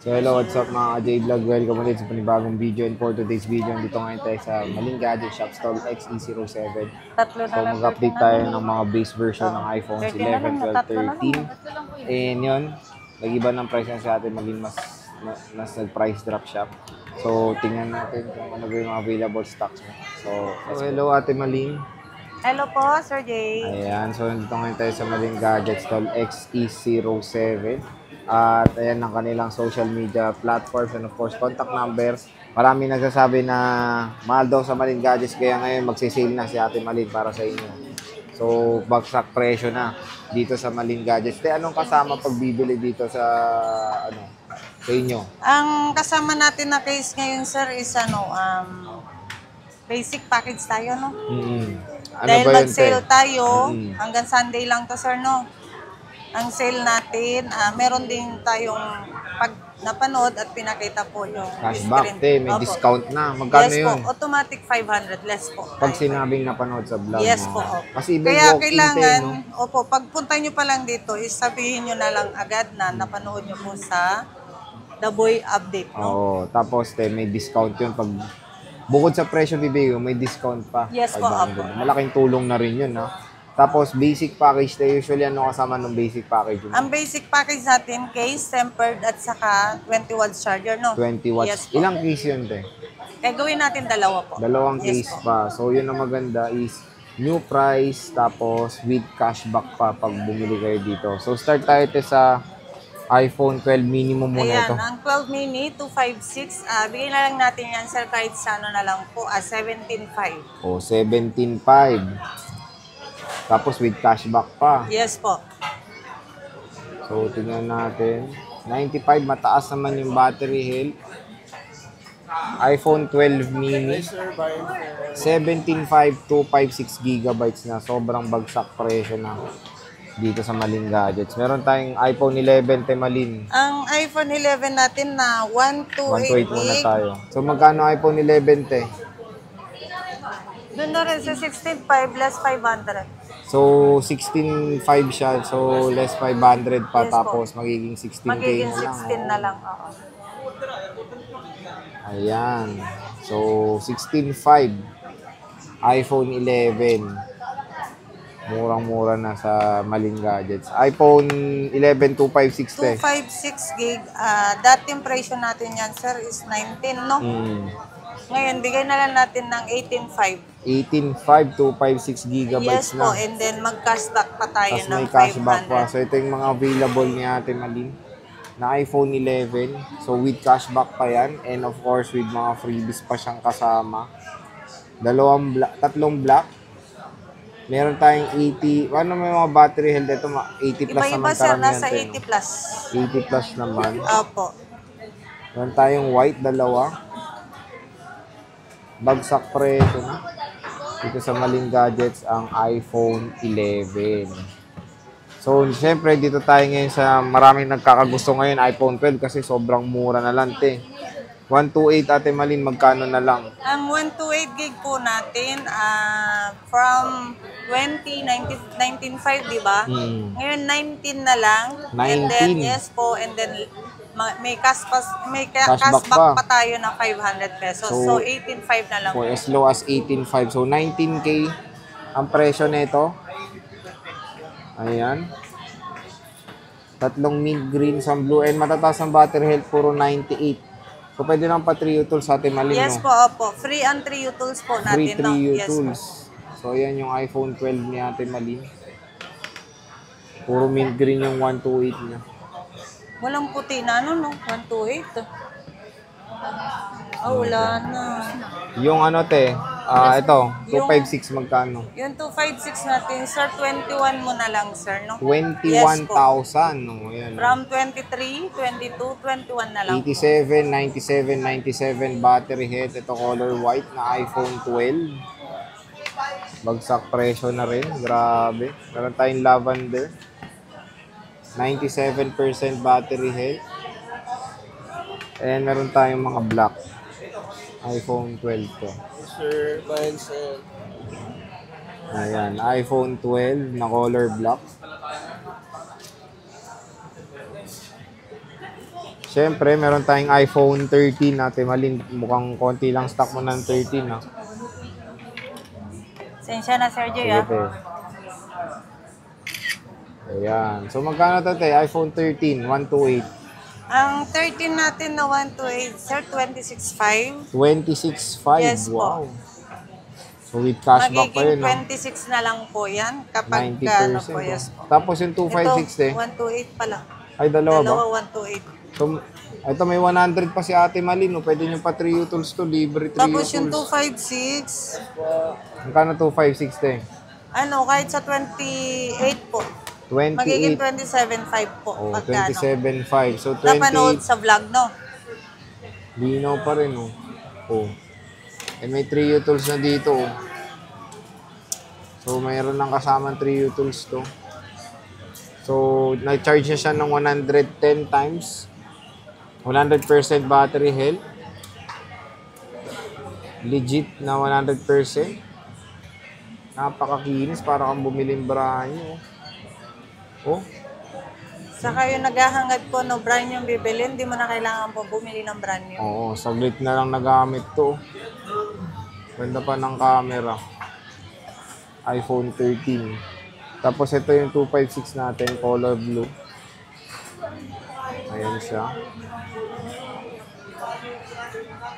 So hello, what's up mga J-Vlog? Welcome ulit sa panibagong video, and for today's video, dito ngayon tayo sa Maling Gadget Shop Stall XE07. Tatlo na So lang. mag-update tayo ng mga base version ng iPhones 13 na 11, lang, 12, tatlo na lang. 13. And yun, nag-iba ng price na sa atin, maging mas nag-price drop siya. So tingnan natin kung ano ba yung mga available stocks mo. So hello Ate Maling. Hello po, Sir Jay. Ayan, so nandito ngayon tayo sa Maling Gadget Stall XE07. At ayan ang kanilang social media platforms and of course contact numbers. Marami nagsasabi na mahal daw sa Maling Gadgets, kaya ngayon magsisale na si Ate Malin para sa inyo. So bagsak presyo na dito sa Maling Gadgets. Anong kasama pag bibili dito sa sa inyo? Ang kasama natin na case ngayon, sir, is basic package tayo, no? Ano Dahil ba yun, mag-sale te? tayo, hanggang Sunday lang to, sir, no? Ang sale natin, meron din tayong pag napanood at pinakita po yung Cashback, screen. te. May Opo. discount na. Magkano Yes yun? po, automatic 500 less po. Pag tayo. sinabing napanood sa vlog Yes mo. po, opo. Kasi iba Kaya walk-in, kailangan, te, no? opo, pagpunta nyo pa lang dito, is sabihin nyo na lang agad na napanood nyo po sa The Boy Update, no? Oo. Tapos, te, may discount yun. Pag bukod sa presyo bibigay, may discount pa. Yes po, 500. opo. Malaking tulong na rin yun, ha? Tapos, basic package, te, usually ano kasama ng basic package? Yun? Ang basic package natin, case, tempered, at saka 20 watts charger, no? 20 watts. Yes po. Ilang case yun, te? Kaya gawin natin dalawa po. Dalawang Yes case po. pa. So, yun ang maganda is new price, tapos with cashback pa pag bumili kayo dito. So, start tayo, te, sa iPhone 12 minimum muna Ayan, ito. ang 12 mini, 256, bigyan na lang natin yan, sir, kahit sa ano na lang po, 17.5. O, 17.5. Tapos with cashback pa. Yes po. So, tingnan natin. 95, mataas naman yung battery health. iPhone 12 mini. 17.5 256 gigabytes na. Sobrang bagsak presyo na dito sa Maling Gadgets. Meron tayong iPhone 11, te Malin. Ang iPhone 11 natin na 128 128 muna gig. tayo. So, magkano iPhone 11, te? Doon na rin sa 16.5 less 500. So, 16.5 siya. So, less 500 pa. Yes po. Tapos, magiging 16K Magiging na lang. 16 na lang. Oo. Ayan. So, 16.5. iPhone 11. Murang-mura na sa Maling Gadgets. iPhone 11 256, te. 256 gig. Dating presyo natin yan, sir, is 19, no? Ngayon, bigay na lang natin ng 18.5. 18.5 256 gigabytes Yes po, na. and then mag-cashback pa tayo Tapos ng may cashback pa. 500. So, ito yung mga available ni Ate Malin na iPhone 11. So, with cashback pa yan. And of course, with mga freebies pa siyang kasama. Tatlong black. Meron tayong 80. Ano may mga battery health? Ito, 80 plus Iba-iba, naman sir, karamihan. nasa te, 80 plus. 80 plus naman. Opo. Meron tayong white, dalawa. Bagsak presyo na. Dito sa Maling Gadgets, ang iPhone 11. So, siyempre, dito tayo ngayon sa maraming nagkakagusto ngayon, iPhone 12, kasi sobrang mura na lang, te. 128, Ate Malin, magkano na lang? Ang 128 gig po natin, from 19.5, di ba? Ngayon, 19 na lang. And then, 19. yes po, and then, may Cashback cashback pa. pa tayo ng 500 pesos. So, 18.5 na lang. For as low as 18.5. So, 19K ang presyo nito. Ayan. Tatlong mint green, isang blue, and matataas ang battery health, puro 98. So, pwede lang pa 3U tools sa Ate Malin, Yes no? po, opo. Free and 3U tools po Free natin, no? 3U Yes po. tools. So, ayan yung iPhone 12 ni Ate Malin. Puro mint green yung 128 niya. Walang puti na, ano, no? 128. Wala na. Yung ano, te, ito, 256 magkano? Yung 256 natin, sir, 21 mo na lang, sir, no? 21,000. No? Ayan. From 23, 22, 21 na lang. 87, 97, 97 battery health. Ito color white na iPhone 12. Bagsak presyo na rin. Grabe. Meron tayong lavender. 97% battery health. And meron tayong mga black. iPhone 12 to. Sir, mindset. Ayan, iPhone 12 na color black. Siyempre, meron tayong iPhone 13 natin. Mukhang konti lang stock mo ng 13, ha? Sensya na, Sir Joy, Sige, ah. te. Ayan. So, magkano to, te? iPhone 13, 128. Ang 13 natin na 128, Sir, 26.5. 26.5. Yes po. Wow. So, with cashback pa Magiging yun, ha? 26 na lang po yan kapag 90%. ano po, yes po. Tapos yung 256, te? Ito, 128 pala. Ay, dalawa ba? Dalawa, 128. So, ito may 100 pa si Ate Malin, no? Pwede nyo pa 3 utils to, libre 3 Tapos yung utils. 256, Magkano 256, te? ano, kahit sa 28 po. 28. Magiging 27.5 po. Oh, Pagkano. 27.5. So, Napanood 28. sa vlog, no? Linaw pa rin, oh. Oh. Eh, may 3 utils na dito, oh. So, mayroon lang kasamang 3 utils to. So, nag-charge na siya ng 110 times. 100% battery health. Legit na 100%. Napakakinis. Para kang bumiling branyo. Oh. Saka yung naghahangad po no brand yung bibilin, hindi mo na kailangan po bumili ng brand new. Oo, saglit na lang nagamit to. Ganda pa ng camera. iPhone 13. Tapos ito yung 256 natin, color blue. Ayan siya.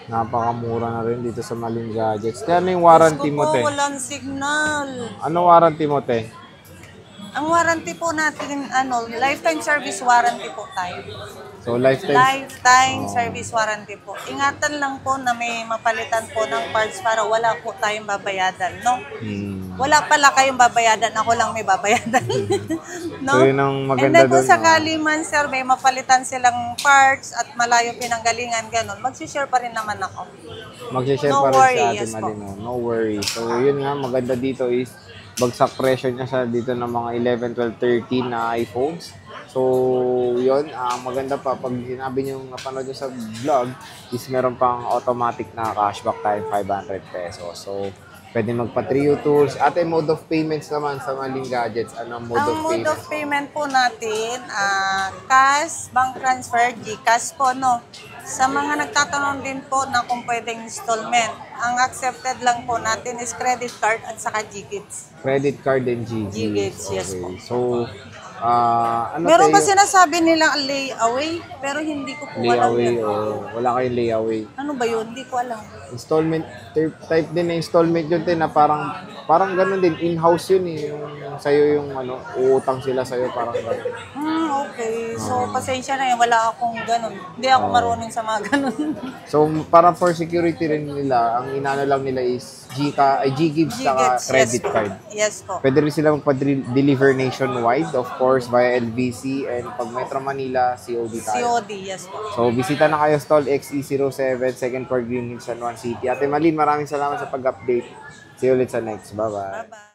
Napakamura na rin dito sa Maling Gadgets. Kaya ano yung warranty mo, Gusto te? ko walang signal. Ano warranty mo, te? Ang warranty po natin, ano, lifetime service warranty po tayo. So, lifetime. Lifetime service warranty po. Ingatan lang po na may mapalitan po ng parts para wala po tayong babayadan, no? Wala pala kayong babayadan, ako lang may babayadan. No? So, yun ang And maganda then kung doon. sakali man, sir, may mapalitan silang parts at malayo pinanggalingan, ganun, magsishare pa rin naman ako. Mag-share No pa rin worry, sa atin, yes po. Malino. No worry. So, yun nga, maganda dito is bagsak presyo niya sa dito ng mga 11, 12, 13 na iPhones. So, yun, maganda pa. Pag sinabi niyo napanood niyo sa vlog, is meron pang automatic na cashback tayo 500 pesos. So, pwede magpa 3 tools. At yung mode of payments naman sa Maling Gadgets. Ano ang mode of Ang mode payments? of payment po natin, cash, bank transfer, GCash po, no? Sa mga nagtatanong din po na kung pwedeng installment, ang accepted lang po natin is credit card at saka GGives. Credit card and GG. GGives, yes po. So, ano Meron pa tayo? sinasabi nilang layaway, pero hindi ko po alam Layaway yun. o wala kayong layaway. Ano ba yun? Hindi ko alam. Installment, type din na installment yun din na parang ganun din, in-house yun eh. Yung sa'yo yung ano, uutang sila sa'yo parang ganun. Okay. So, pasensya na yun. Wala akong ganun. Hindi ako marunong sa mga ganun. So, para for security rin nila, ang inano lang nila is GGives saka GGives, credit yes po. card. Yes po. Pwede rin sila magpa-deliver nationwide, of course, via LBC and pag Metro Manila, COD tayo. COD, yes po. So, bisita na kayo stall XE07, second floor Green Hills, San Juan City. Ate Malin, maraming salamat sa pag-update. See you ulit sa next. Bye-bye. Bye-bye.